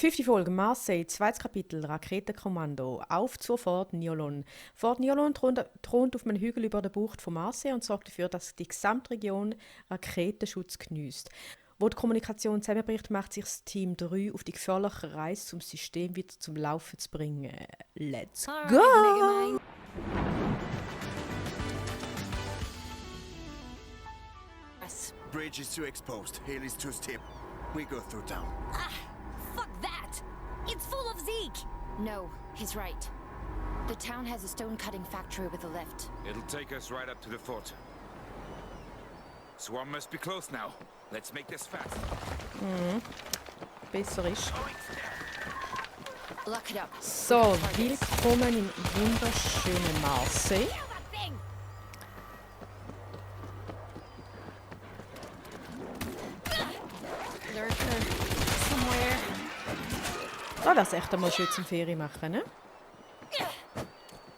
5. Folge, Marseille, 2. Kapitel, Raketenkommando, auf zur Fort Niolon. Fort Niolon thront auf einem Hügel über der Bucht von Marseille und sorgt dafür, dass die gesamte Region Raketenschutz geniesst. Wo die Kommunikation zusammenbricht, macht sich das Team 3 auf die gefährliche Reise, um das System wieder zum Laufen zu bringen. Let's go! Bridge is too exposed. Haley's too steep. We go through town. Fuck that! It's full of Zeke! No, he's right. The town has a stone-cutting factory with a lift. It'll take us right up to the fort. Swarm must be close now. Let's make this fast. Besser ist. Lock it up. So, willkommen im wunderschönen Marseille. Lurker. Somewhere. Da wäre es echt einmal schön zum Ferien machen, ne?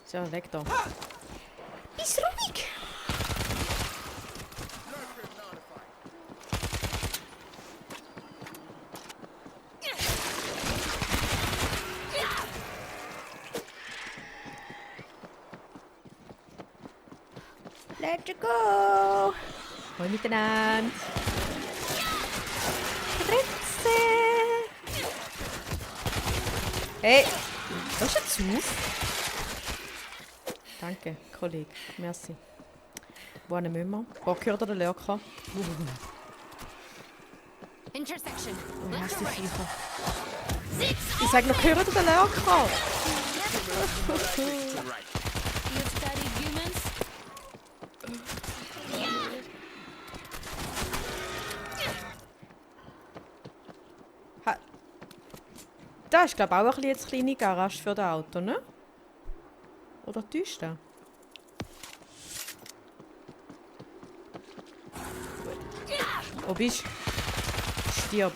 So, weg da. Ist ruhig! Let's go! Hallo miteinander! Fritze! Hey! Was ist jetzt auf? Danke, Kollege. Merci. Wohin müssen wir? Wo gehört der Lurker? Intersection. Wie heißt die Left or right? Viecher? Ich sag noch, gehört der Lurker? You've studied humans? Da ist, glaube ich, auch ein bisschen eine kleine Garage für das Auto, ne? Oder täuscht das? Wo bist du? Stirb.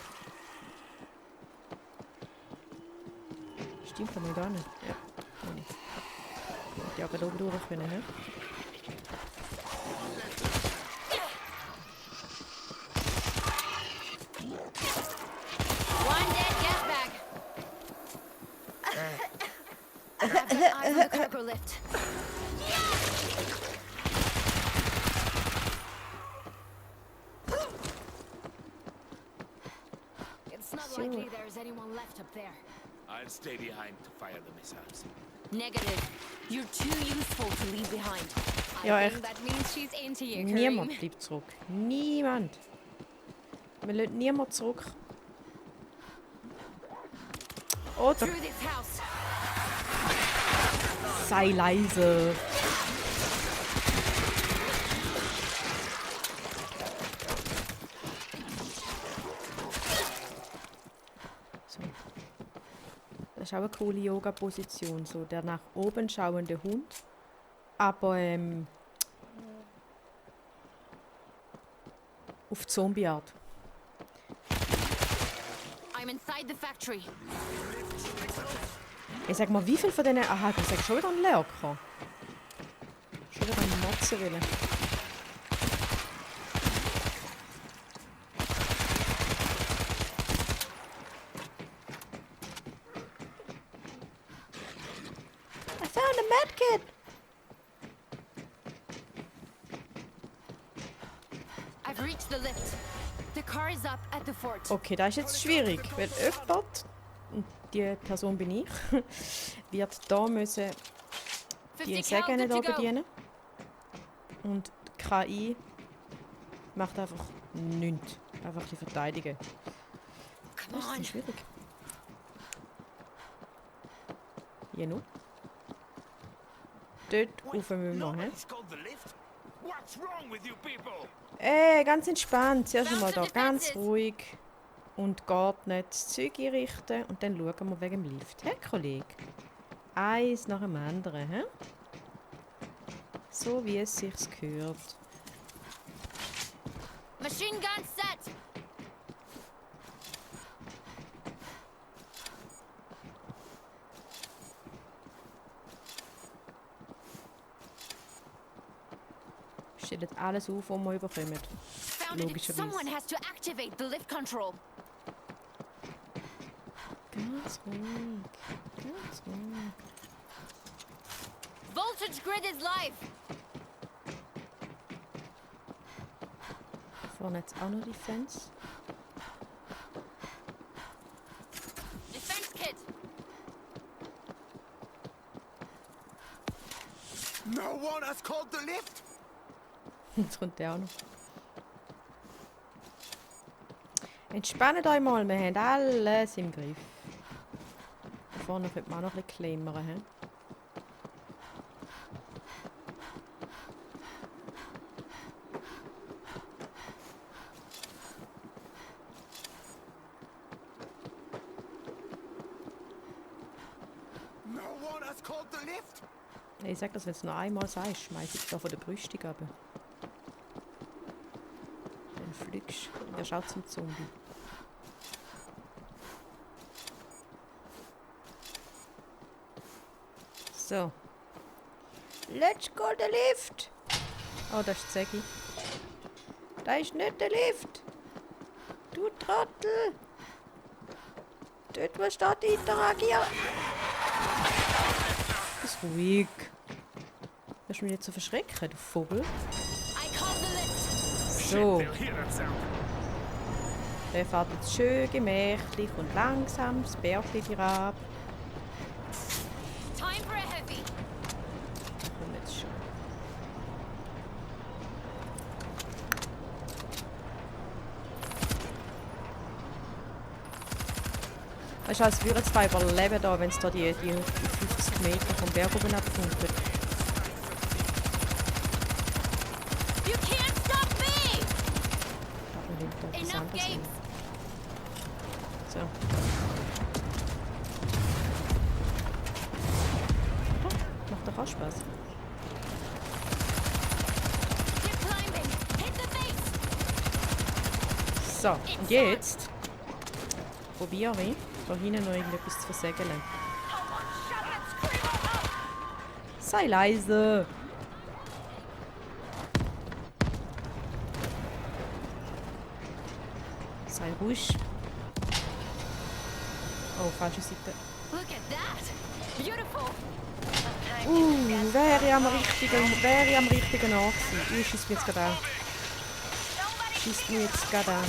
Stimmt, kann man gar nicht. Ja, kann ich. Ich hätte ja gerade oben durch können, ne? One dead gas bag. I've got eyes on the cargo lift. It's not likely there is anyone left up there. I'll stay behind to fire the missiles. Negative. You're too useful to leave behind. Ja, I echt. think that means she's into you, Kareem. Niemand bleibt zurück. Niemand. Wir lassen niemand zurück. Oder Through this house. sei leise. So. Das ist auch eine coole Yoga-Position. So der nach oben schauende Hund. Aber auf Zombie-Art. I'm inside the factory. Ich sag mal, wie viel von denen... Aha, du sagst schon wieder einen Lurker. Schon wieder einen Motzenwille. I found a medkit! I've reached the lift. The car is up at the fort. Okay, das ist jetzt schwierig, weil jemand, und die Person bin ich, wird da müssen die 50 cal, Säge good to hier go. bedienen. Und die KI macht einfach nichts. Einfach die verteidigen. Come Das on. ist schwierig. Hier noch. Dort rauf müssen wir, hä? Nobody's called the lift? What's wrong with you people? Ganz entspannt. Zuerst einmal da ganz ruhig. Und geht nicht das Zeug einrichten. Und dann schauen wir wegen dem Lift. Hä, Kollege? Eins nach dem anderen, hä? So wie es sich gehört. Machine gun set. Stellt alles auf, was wir überkommen. Found it. Logischerweise. Someone has to activate the lift control. Ganz Ganz ruhig. Ganz ruhig. Voltage grid is live. Vorne jetzt auch noch Defense. Defense kit. No one has called the lift! Jetzt kommt der auch noch. Entspannt euch mal, wir haben alles im Griff. Da vorne könnte man auch noch ein bisschen klimmern. He? No one has called the lift! Ich sag das, wenn du es noch einmal sagst, schmeiß ich da von der Brüstung ab. Dann fliegst du. Der schaut zum Zombie. So. Let's go the lift! Oh, das ist Zeggi. Da ist nicht der Lift! Du Trottel! Dort musst du dort interagieren! Ist ruhig. Willst du mich nicht so verschrecken, du Vogel? I call the lift. So, They'll hear that sound. der fährt jetzt schön gemächlich und langsam das Bergli wieder ab. Time for a heavy. Komm jetzt schon. Weißt du, als würden zwei überleben, da, wenn es da die 50 Meter vom Berg oben abfunkt. You can't stop me. Da hinten etwas Enough anderes hin. games. So. Macht doch auch Spaß. Keep climbing. Hit the base. So, und jetzt probiere ich, da hinten noch irgendetwas zu versegeln. Sei leise! Sei ruhig. Oh, falsche Seite. Look at that. Beautiful. Wäre ich am richtigen Ort gewesen. Schießt mich jetzt gerade an. Schießt mich jetzt gerade an.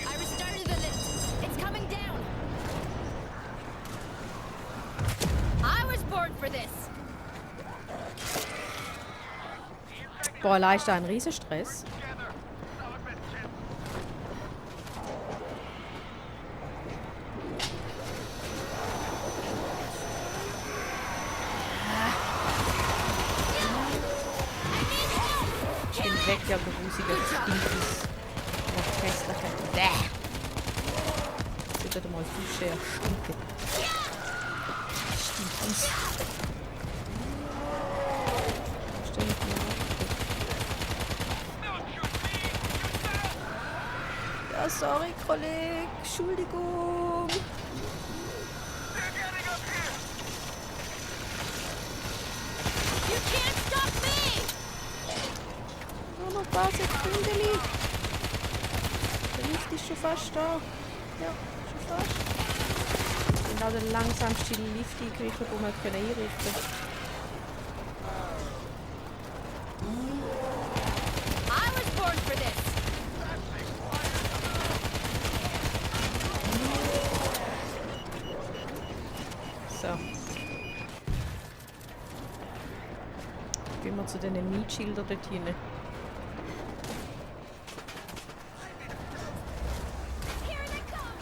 I restarted the lift. It's coming down. I was born for this. Boah, allein ist da ein Riesenstress. Ich bin weg, ja, grusiger Stinkis. Noch hässlicher. Bäh. Das wird mal Fische erstinken. Stinkis. Stell mich mal auf. Ja, sorry, Kollege. Entschuldigung. You can't stop me. Nur noch ein paar Sekunden. Der Lift ist schon fast da. Ja, schon fast. Genau der langsamste Lift eingerichtet, den wir einrichten können. I was born for this. So. Gehen wir zu den Mietschildern dort hinten. Here they come.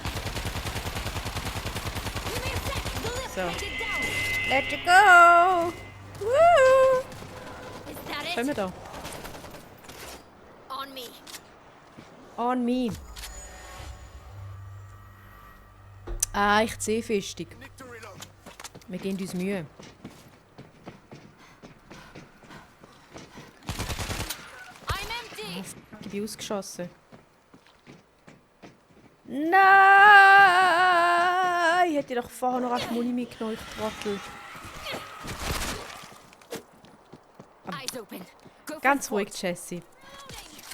Give me a sec. The lift So. can't get down. Let's go! Woo! Is that Können wir it? da? On me. On me. Ah, ich sehe festig. Nick to reload. Wir geben uns Mühe. I'm empty. Ich bin ausgeschossen. Nein! Ich hätte doch vorher noch eine Muni mitgenommen, ich Trottel. Eyes open. Go for Ganz the ruhig, fort. Jessie.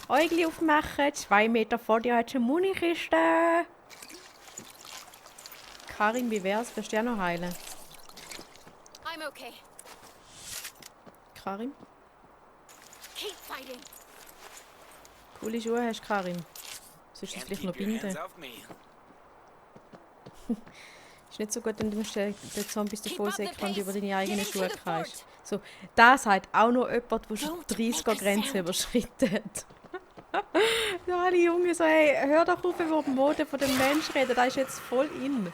Äugli aufmachen. 2 Meter vor dir hat eine Munikiste. Karin, wie wär's? Wirst du ja noch heilen? I'm okay. Karin? Keep fighting. Coole Schuhe hast du, Karin. Sollst du Can't vielleicht noch keep your hands binden? off me. Ist nicht so gut, wenn du den Zombies Keep davon up the säckst, wenn du über pace. deine eigenen Get into Schuhe the kreist. fort. So, das hat auch noch jemand, der schon Don't 30er make a Grenze sound. überschritten hat. Ja, alle Jungen so, hey, hör doch auf, über die Mode von dem Mensch reden, das ist jetzt voll in.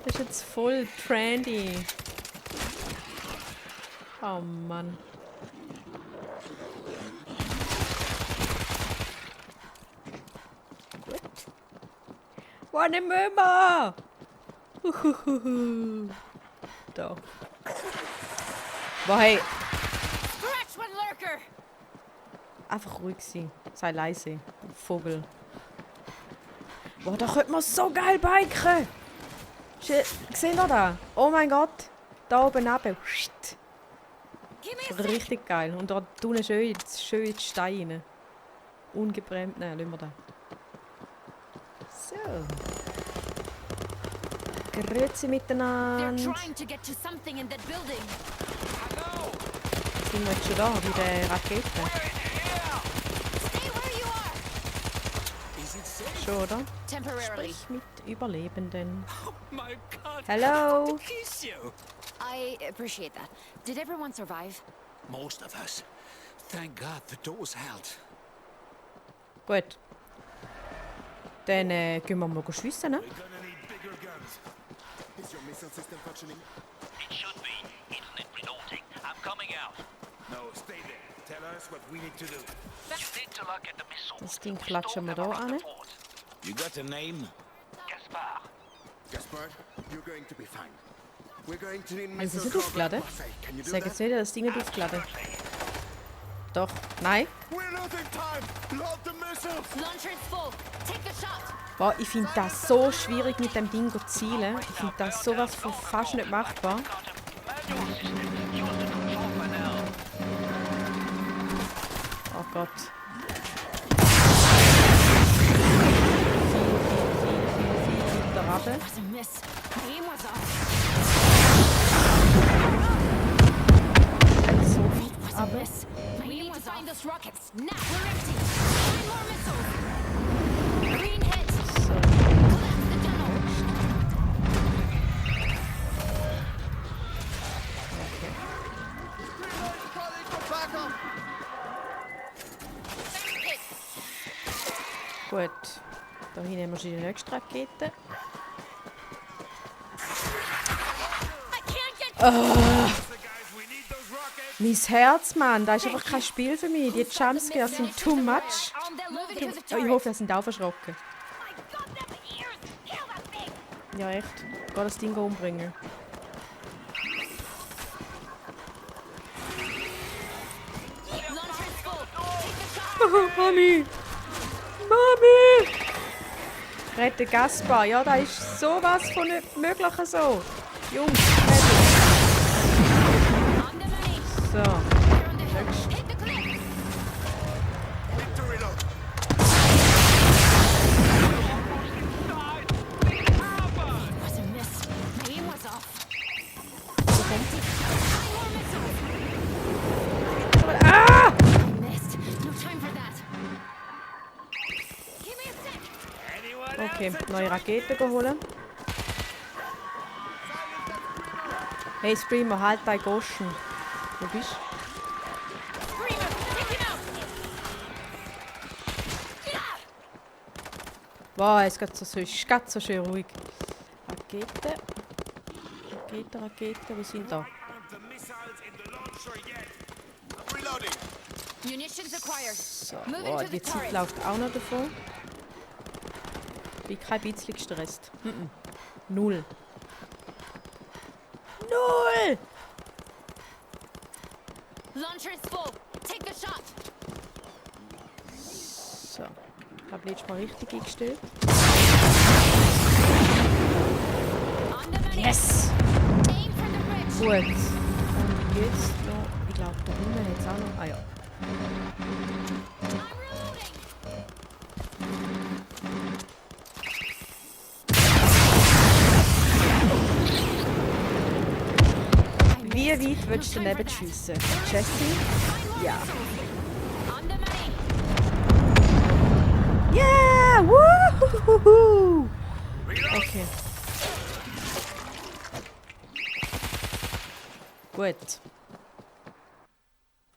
Das ist jetzt voll trendy. Oh Mann. Gut. Wo ne Mömer? Da. Boah, hey, Scratch one lurker. einfach ruhig sein. Sei leise, du Vogel. Boah, da könnte man so geil biken. Seht ihr das? Oh mein Gott. Da oben runter. Give me a sec. Richtig geil. Und da unten schön in die Steine rein. Ungebremst. Nein, lassen wir das. So. Grüezi They're miteinander. trying to get to something in that building. Sind wir jetzt schon da, bei der Rakete? Stay where you are. Schon, oder? Temporarily. Sprich mit Überlebenden. My God. Hello? Kiss you. I appreciate that. Did everyone survive? Most of us. Thank God the door's held. Gut. Dann gehen wir mal schiessen, ne? We're gonna need bigger guns. Is your missile system functioning? It should be. Internet reloading. I'm coming out. No, stay there. Tell us what we need to do. You need to look at the missiles. Das Ding We klatschen wir stole da them an. from the fort. You got a name? Gaspar. Gaspard, you're going to be fine. We're going to need Haben Sie es missile nicht cover. aufgeladen? Marseille, can you Ich do sage that? jetzt nicht, das Ding nicht aufgeladen. Doch. Nein. We're losing time! Load the missiles! Launcher is full. Take the shot. Boah, ich finde das so schwierig mit dem Ding zu zielen. Ich finde das sowas von fast nicht machbar. Got a manual system. Use the control panel. Oh Gott. Viel weiter runter. Was a miss. My aim was off. So Was weit a runter. miss. My aim was find those rockets. Now we're empty. Find more missiles. Green hit. So. Collapse the tunnel. Hit. Gut. Da hinten haben wir schon die nächste Rakete. I can't get. The guys, we need those rockets. Mein Herz, Mann, das ist einfach kein Spiel für mich. Die Jumpscares sind too much. Move it to the Oh, ich turret. hoffe, wir sind auch verschrocken. I got them ears. Kill that thing. Ja, echt. Geh das Ding umbringen. Launcher is full. Take the shot. Oh, Mami! Mami! Rette Gaspar. Ja, das ist sowas von nicht möglich so. Jungs, schnell. On the money. So. You're on the hook. Hit the cliff. To reload. Was a miss. My aim was off. Find more missiles. Ah! I missed. No time for that. Give me a sec. Anyone Okay, else? neue Raketen holen. Hey Screamer, halt dein Goschen. Wo bist du? Screamer, take him out. Yeah. Wow, es ist gerade so schön ruhig. Raketen, wo sind da? Aren't the missiles in the launcher yet? Reloading. Munitions acquired. So, Move wow, into the die Zeit turret. läuft auch noch davon. Bin kein bisschen gestresst. Null. Null! Launcher is full. Take the shot. So, ich habe letztes Mal richtig eingestellt. On the money. Yes! Aim for the bridge. Gut. Und jetzt noch, ich glaube, da unten hat es auch noch. Ah ja. weit willst du daneben schiessen? Jessie? Ja. On the money. Yeah! Woohoo! Okay. Gut.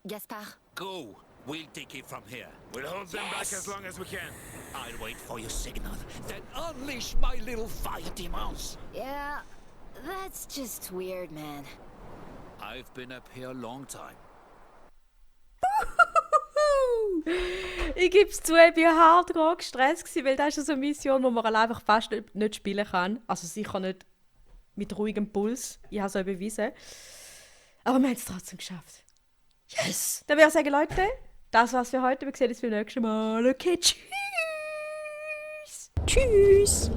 Gaspard, Go. We'll take it from here. We'll hold them back as long as we can. I'll wait for your signal, then unleash my little fire demons. yeah, that's just weird, man. I've been up here a long time. Ich gebe es zu, ich war hardcore gestresst, weil das ist so eine Mission, wo man einfach fast nicht spielen kann. Also sicher nicht mit ruhigem Puls. Ich habe es euch bewiesen. Aber wir haben es trotzdem geschafft. Yes! Dann würde ich sagen, Leute, das war's für heute. Wir sehen uns beim nächsten Mal. Okay, tschüss! Tschüss!